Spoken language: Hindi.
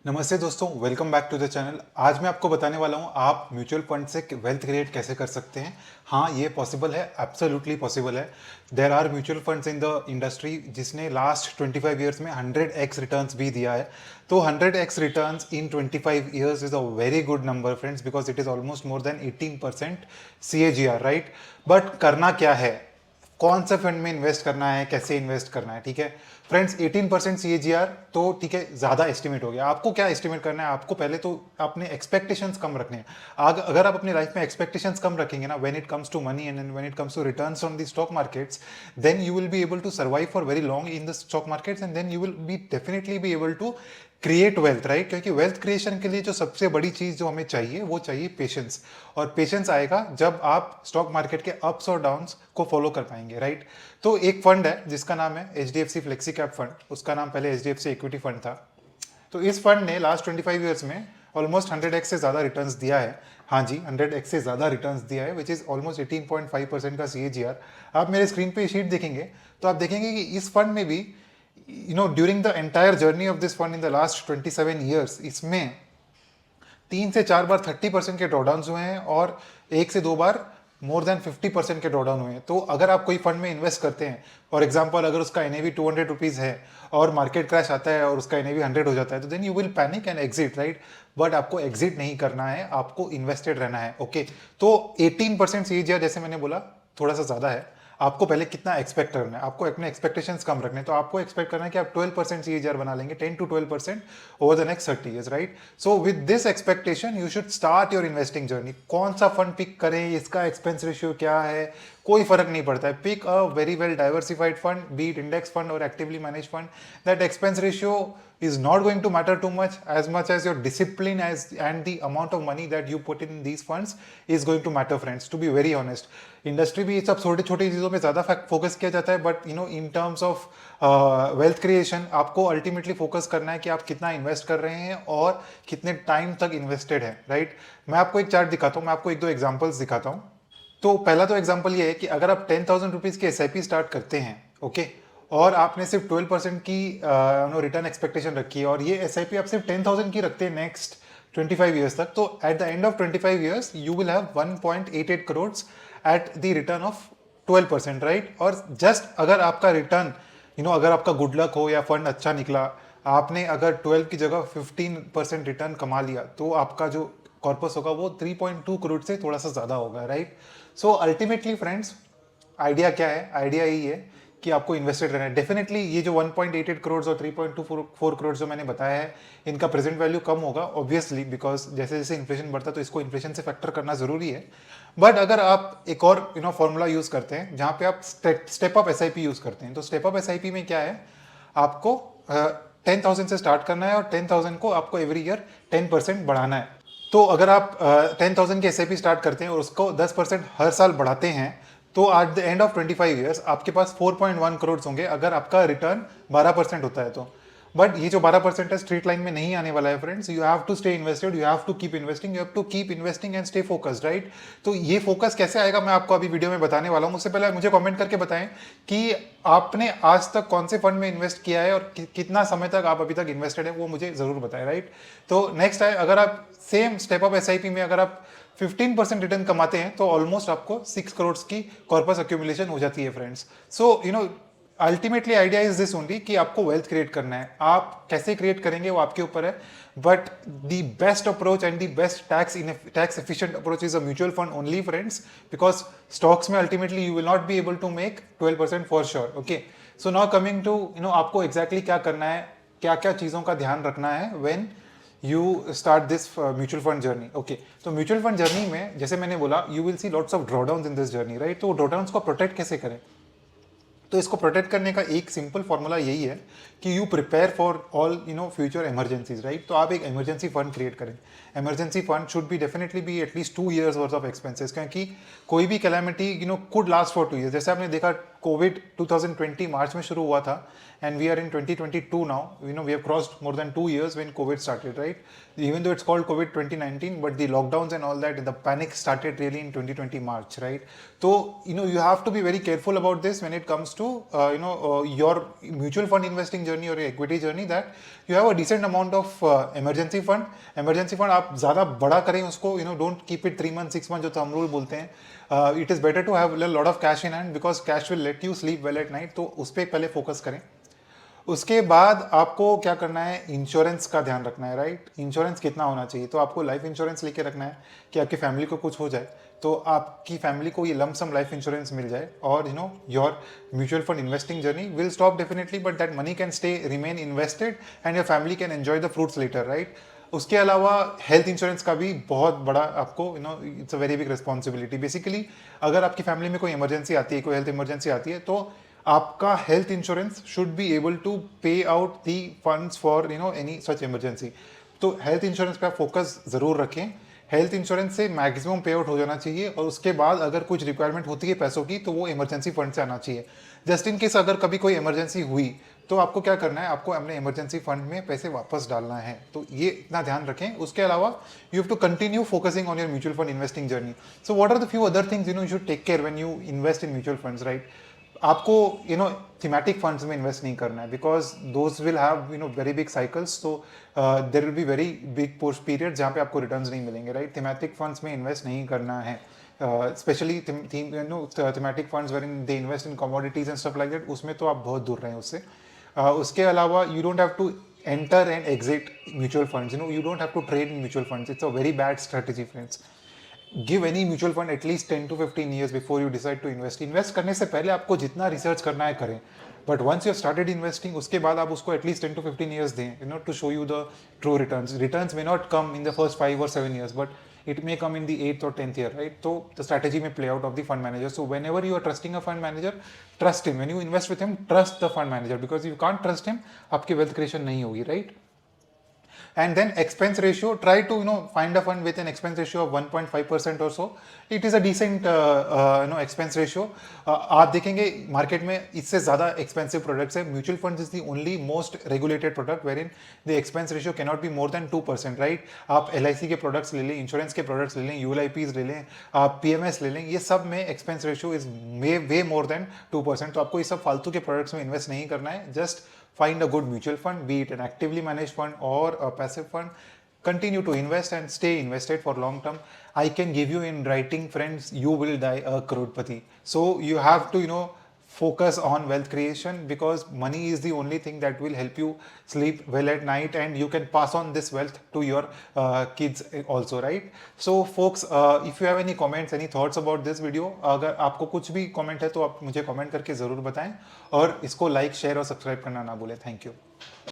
नमस्ते दोस्तों, welcome back to the channel. आज मैं आपको बताने वाला हूँ आप म्यूचुअल फंड से वेल्थ क्रिएट कैसे कर सकते हैं। हाँ, ये पॉसिबल है, एब्सोल्युटली पॉसिबल है। There are mutual funds in the industry जिसने लास्ट 25 ईयर्स में 100x रिटर्न्स भी दिया है। तो 100x returns in 25 years is a very good number friends, because it is almost more than 18% CAGR, right. But करना क्या है, कौन सा फंड में इन्वेस्ट करना है, कैसे इन्वेस्ट करना है, ठीक है फ्रेंड्स। 18% CAGR तो ठीक है, ज़्यादा एस्टिमेट हो गया। आपको क्या एस्टिमेट करना है, आपको पहले तो अपने एक्सपेक्टेशंस कम रखने हैं। अगर आप अपनी लाइफ में एक्सपेक्टेशंस कम रखेंगे ना, when it comes to money and when it comes to returns on the stock markets, then you will be able to survive for very long in the stock markets and then you will be definitely be able to create wealth, right. क्योंकि वेल्थ क्रिएशन के लिए जो सबसे बड़ी चीज़ जो हमें चाहिए वो चाहिए पेशेंस। और पेशेंस आएगा जब आप स्टॉक मार्केट के अप्स और डाउन्स को फॉलो कर पाएंगे, राइट। तो एक फंड है जिसका नाम है HDFC फ्लेक्सी कैप फंड। उसका नाम पहले HDFC इक्विटी फंड था। तो इस फंड ने लास्ट 25 ईयर्स में ऑलमोस्ट 100x से ज़्यादा रिटर्न्स दिया है। हाँ जी, 100x से ज़्यादा रिटर्न्स दिया है, विच इज़ ऑलमोस्ट 18.5% का CAGR। आप मेरे स्क्रीन पे शीट देखेंगे तो आप देखेंगे कि इस फंड में भी during the entire journey of this fund in the last 27 years, इसमें 3 से 4 बार 30% के ड्रॉडाउन हुए हैं और 1 से 2 बार मोर देन 50% के ड्रॉडाउन हुए हैं। तो अगर आप कोई फंड में इन्वेस्ट करते हैं, फॉर एग्जाम्पल अगर उसका NAV 200 रुपीज़ है और मार्केट क्रैश आता है और उसका NAV 100 हो जाता है, तो then you will panic and exit, right. But आपको एग्जिट नहीं करना है, आपको इन्वेस्टेड रहना है, ओके। तो 18% CAGR जैसे मैंने बोला थोड़ा सा ज़्यादा है। आपको पहले कितना एक्सपेक्ट करना है, आपको अपने एक्सपेक्टेशंस कम रखने हैं। तो आपको एक्सपेक्ट करना है कि आप 12% CAGR बना लेंगे, 10 to 12% over the next 30 years, right. So with this expectation u should start your investing journey. कौन सा फंड पिक करें, इसका एक्सपेंस रेशियो क्या है, कोई फर्क नहीं पड़ता है। Pick a very well diversified fund, be it index fund और actively manage fund. That expense ratio is not going to matter too much as your discipline and the amount of money that you put in these funds is going to matter, friends, to be very honest। Industry भी सब छोटी छोटी चीज़ों में ज़्यादा फोकस किया जाता है, but in terms of wealth creation आपको अल्टीमेटली फोकस करना है कि आप कितना इन्वेस्ट कर रहे हैं और कितने टाइम तक इन्वेस्टेड है, राइट। मैं आपको एक चार्ट दिखाता हूँ, मैं आपको 1-2 एग्जाम्पल्स दिखाता हूँ। तो पहला तो एग्जाम्पल ये है कि अगर आप 10,000 रुपीज़ की SIP स्टार्ट करते हैं, ओके, और आपने सिर्फ 12% की रिटर्न एक्सपेक्टेशन रखी है और ये SIP आप सिर्फ 10,000 की रखते हैं नेक्स्ट 25 ईयर्स तक, तो at the end of 25 years you will have 1.88 crore at the return of 12%, right. और जस्ट अगर आपका रिटर्न अगर आपका गुड लक हो या फंड अच्छा निकला, आपने अगर 12 की जगह 15% रिटर्न कमा लिया, तो आपका जो कॉर्पस होगा वो 3.2 करोड़ से थोड़ा सा ज़्यादा होगा, right. So ultimately friends, idea क्या है, आइडिया यही है कि आपको इन्वेस्टेड रहना है। डेफिनेटली ये जो 1.88 करोड़ और 3.24 करोड़ जो मैंने बताया है, इनका प्रेजेंट वैल्यू कम होगा ऑब्वियसली, बिकॉज जैसे जैसे इन्फ्लेशन बढ़ता है तो इसको इन्फ्लेशन से फैक्टर करना जरूरी है। बट अगर आप एक और फॉर्मूला यूज करते हैं जहाँ पे आप स्टेप अप SIP यूज करते हैं, तो स्टेप अप SIP में क्या है, आपको 10,000 से स्टार्ट करना है और 10,000 को आपको एवरी ईयर 10% बढ़ाना है। तो अगर आप 10,000 की SIP स्टार्ट करते हैं और उसको 10% हर साल बढ़ाते हैं, तो at the end of 25 years आपके पास 4.1 करोड़ होंगे अगर आपका रिटर्न 12% होता है तो। बट ये जो 12% है स्ट्रेट लाइन में नहीं आने वाला है friends. You have to stay invested, you have to keep investing, you have to keep investing and stay focused, right. तो ये फोकस कैसे आएगा मैं आपको अभी वीडियो में बताने वाला हूं। उससे पहले मुझे कमेंट करके बताएं कि आपने आज तक कौन से फंड में इन्वेस्ट किया है और कितना समय तक आप अभी तक इन्वेस्टेड है, वो मुझे जरूर बताएं, राइट। तो नेक्स्ट है, अगर आप सेम स्टेप अप SIP में अगर आप 15% रिटर्न कमाते हैं तो ऑलमोस्ट आपको 6 करोड़ की कॉर्पस एक्यूमुलेशन हो जाती है, friends. So ultimately idea is this only कि आपको वेल्थ क्रिएट करना है। आप कैसे क्रिएट करेंगे वो आपके ऊपर है, but the best approach and the best tax efficient approach is a mutual fund only, friends, because stocks में ultimately you will not be able to make 12% for sure, okay. So now coming to आपको एग्जैक्टली क्या करना है, क्या क्या चीज़ों का ध्यान रखना है when you start this mutual fund journey, okay. तो म्यूचुअल फंड जर्नी में जैसे मैंने बोला, you will see lots of drawdown in this journey, right. तो ड्रॉडाउन को प्रोटेक्ट कैसे करें, तो इसको प्रोटेक्ट करने का एक सिंपल फॉर्मूला यही है कि you prepare for all future emergencies, right. तो आप एक इमरजेंसी फंड क्रिएट करें। Emergency fund should be definitely be at least 2 years worth of expenses, क्योंकि कोई भी calamity could last for 2 years. जैसे आपने देखा कोविड 2020 मार्च में शुरू हुआ था and we are in 2022 now, we have crossed more than 2 years when covid started, right. Even though it's called COVID 2019, but the lockdowns and all that, the panic started really in 2020 March, right? So you have to be very careful about this when it comes to your mutual fund investing journey or your equity journey, that you have a decent amount of emergency fund आप ज़्यादा बड़ा करें उसको, don't keep it 3 months 6 months जो thumb rule बोलते हैं. It is better to have a lot of cash in hand because cash will let you sleep well at night. तो उस पर पहले फोकस करें. उसके बाद आपको क्या करना है, इंश्योरेंस का ध्यान रखना है, राइट. इंश्योरेंस कितना होना चाहिए, तो आपको लाइफ इंश्योरेंस लेके रखना है कि आपकी फैमिली को कुछ हो जाए तो आपकी फैमिली को ये लम सम लाइफ इंश्योरेंस मिल जाए, और your mutual fund investing journey will stop definitely, but that money can stay remain invested and your family can enjoy the fruits later, right. उसके अलावा हेल्थ इंश्योरेंस का भी बहुत बड़ा आपको it's a very big responsibility. Basically अगर आपकी फैमिली में कोई इमरजेंसी आती है, कोई हेल्थ इमरजेंसी आती है, तो आपका health insurance should be able to pay out the funds for any such emergency. तो हेल्थ इंश्योरेंस पे आप फोकस ज़रूर रखें. हेल्थ इंश्योरेंस से मैक्सिमम पे आउट हो जाना चाहिए, और उसके बाद अगर कुछ रिक्वायरमेंट होती है पैसों की तो वो इमरजेंसी फंड से आना चाहिए. जस्ट इन केस अगर कभी कोई इमरजेंसी हुई तो आपको क्या करना है, आपको अपने इमरजेंसी फंड में पैसे वापस डालना है. तो ये इतना ध्यान रखें. उसके अलावा you have to continue focusing on your mutual fund investing journey. So what are the few other things you should take care when you invest in mutual funds, right. आपको थीमेटिक फंड्स में इन्वेस्ट नहीं करना है because those will have very big cycles. तो there will be very big post period जहाँ पे आपको रिटर्न्स नहीं मिलेंगे, राइट. थीमेटिक फंड्स में इन्वेस्ट नहीं करना है. Specially thematic funds where in they invest in commodities and stuff like that, उसमें तो आप बहुत दूर रहें उससे. उसके अलावा you don't have to enter and exit mutual funds. You don't have to trade in mutual funds. It's a very bad strategy friends. Give any mutual fund at least 10 to 15 years before you decide to invest. Invest करने से पहले आपको जितना रिसर्च करना है करें, but once you started investing उसके बाद आप उसको एटलीस्ट 10 to 15 years दें, to show you the true returns. Returns may not come in the first 5 or 7 years, बट it may come in the 8th or 10th year, right? So the strategy may play out of the fund manager. So whenever you are trusting a fund manager, trust him. When you invest with him, trust the fund manager, because if you can't trust him, आपकी wealth creation नहीं होगी, right? And then expense ratio, try to find a fund with an expense ratio of 1.5% or so. It is a decent expense ratio. आप देखेंगे मार्केट में इससे ज़्यादा एक्सपेंसिव प्रोडक्ट्स है. Mutual funds is the only most regulated product where in the expense ratio can not be more than 2%, right. आप LIC के प्रोडक्ट्स ले लें, इंश्योरेंस के प्रोडक्ट्स ले लें, ULIPs ले लें, आप PMS ले लें, ये सब में expense ratio is way more than 2%. तो आपको ये सब फालतू के प्रोडक्ट्स में इन्वेस्ट नहीं करना है. Just find a good mutual fund, be it an actively managed fund or a passive fund. Continue to invest and stay invested for long term. I can give you in writing, friends, you will die a crorepati. So you have to focus on wealth creation, because money is the only thing that will help you sleep well at night, and you can pass on this wealth to your kids also, right. So folks, if you have any comments, any thoughts about this video, अगर आपको कुछ भी comment है तो आप मुझे comment करके ज़रूर बताएं, और इसको like, share और subscribe करना ना भूलें. Thank you.